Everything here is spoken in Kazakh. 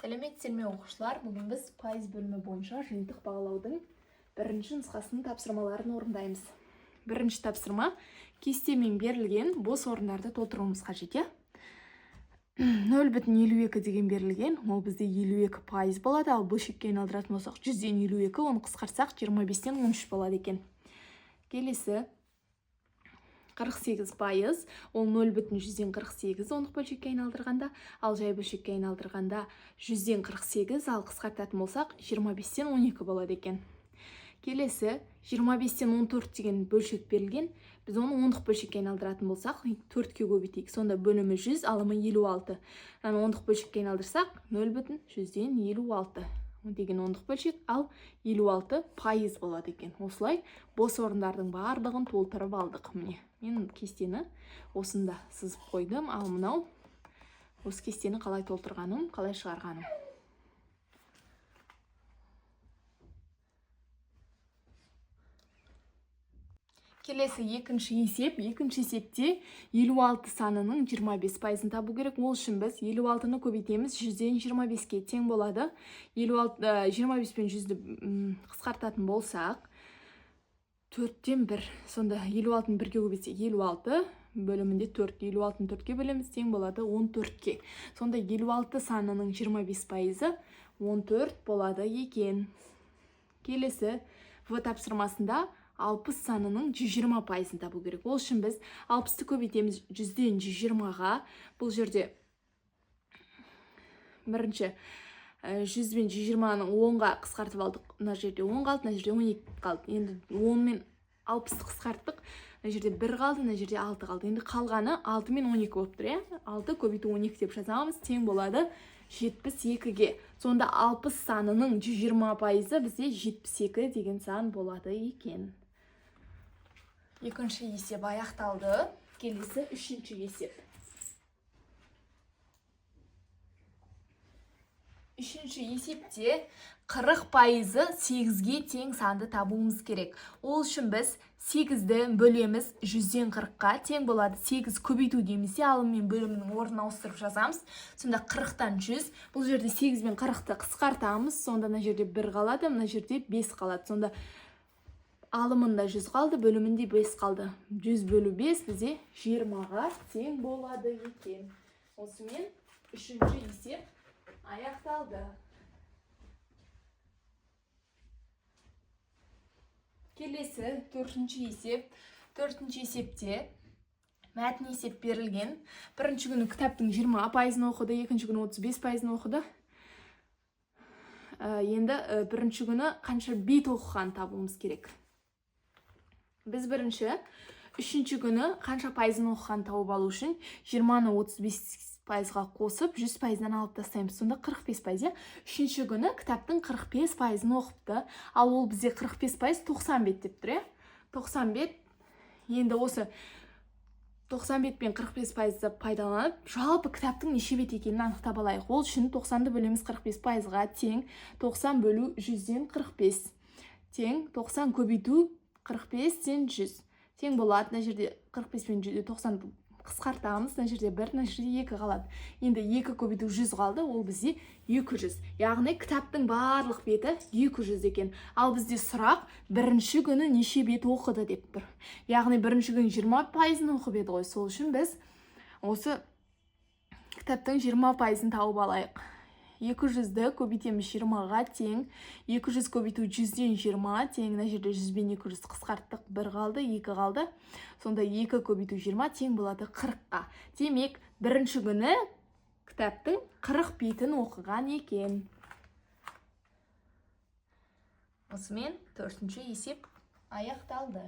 Сәлеметсіздер ме оқушылар? Бүгін біз пайыз бөлімі бойынша жиынтық бағалаудың бірінші нұсқасының тапсырмаларын орындаймыз. Бірінші тапсырма: кестемен берілген бос орындарды толтыруымыз қажет. 0,52 деген берілген, ол бізде 52% болады, ал бөлшекке айналдыратын болсақ 100-ден 52, оны қысқартсақ 25-тен 13 болады екен. Келесі 48%, ол 0,148 ондық бөлшекке айналдырғанда, ал жай бөлшекке айналдырғанда 100-ден 48, ал қысқартатын болсақ 25-тен 12 болады екен. Келесі 25-тен 14 деген бөлшек берілген, біз оны ондық бөлшекке айналдыратын болсақ 4-ке көбейтейік, сонда бөлімі 100, алымы 56. Ондық бөлшекке айналдырсақ 0,100-ден 56 деген ондық бөлшек, ал 56% болады екен. Осылай бос орындардың барлығын толтырып алдық. Міне, мен кестені осында сызып қойдым, ал мынау осы кестені қалай толтырғаным, қалай шығарғаным. Келесі екінші есеп. Екінші есепте 56 санының 25%-ын табу керек. Ол үшін біз 56-ны көбейтеміз, 100-ден 25-ке тең болады. 25 пен 100-ді қысқартатын болсақ 4-тен 1, сонда 56-ны 1-ге көбейтсек 56, бөлімінде 4, 56-ны 4-ке бөлеміз, тең болады 14-ке. Сонда 56 санының 25%-ы 14 болады екен. Келесі В тапсырмасында 60 санының 120%-ын табу керек. Ол үшін біз 60-ты көбейтеміз 100-ден 120-ға. Бұл жерде бірінші 100 бен 120-ны 10-ға қысқартып алдық. Мына жерде 10 қалды, мына жерде 12 қалды. Енді 10 мен 60-ты қысқарттық. Мына жерде 1 қалды, мына жерде 6 қалды. Енді қалғаны 6 мен 12 болып тұр. 6 көбейту 12 деп жазамыз, тең болады 72-ге. Сонда 60 санының 120%-ы бізде 72 деген сан болады екен. Екінші есеп аяқталды. Келесі үшінші есеп. Үшінші есепте 40%-ы 8-ге тең санды табуымыз керек. Ол үшін біз 8-ді бөлеміз 100-ден 40-қа, тең болады 8 көбейту дейміз, алым мен бөлімнің орнын ауыстырып жазамыз. Сонда 40-тан 100, бұл жерде 8 мен 40-ты қысқартамыз, сонда мына жерде 1 қалады, мына жерде 5 қалады. Сонда алымында 100 қалды, бөлімінде 5 қалды. 100 бөлу 5 бізде 20-ға тең болады екен. Осымен үшінші есеп аяқталды. Келесі төртінші есеп. Төртінші есепте мәтін есеп берілген. Бірінші күні кітаптың 20%-ын оқыды, екінші күні 35%-ын оқыды. Енді бірінші күні қанша бет оқыған табуымыз керек. Біз бірінші, үшінші күні қанша пайызын оқыған тауып алу үшін 20-ны 35%-ға қосып 100%-нан алып тастаймыз. Сонда 45%. Үшінші күні кітаптың 45%-ын оқыпты. Ал ол бізде 45% 90 бет деп тұр. 90 бет. Енді осы 90 бет пен 45%-ды пайдаланып, жалпы кітаптың неше бет екенін анықтап алайық. Ол үшін 90-ды бөлеміз 45%-ға, тең 90 бөлу 100-ден 45. Тең 90 көбейту 45-тен 100. Тең болады, мына жерде 45 пен 90 қысқартамыз, мына жерде 1, мына жерде 2 қалады. Енді 2 көбейту 100 қалды, ол бізде 200. Яғни кітаптың барлық беті 200 екен. Ал бізде сұрақ бірінші күні неше бет оқыды деп тұр. Яғни бірінші күні 20%-ын оқып еді ғой. Сол үшін біз осы кітаптың 20%-ын тауып алайық. 200-ді көбейтеміз 20-ға, тең 200 көбейту 100-ден 20 тең, мына жерде 100 бен 200 қысқарттық, 1 қалды, 2 қалды. Сонда 2 көбейту 20 тең болады 40-қа. Демек, бірінші күні кітаптың 40 бетін оқыған екен. Осымен төртінші есеп аяқталды.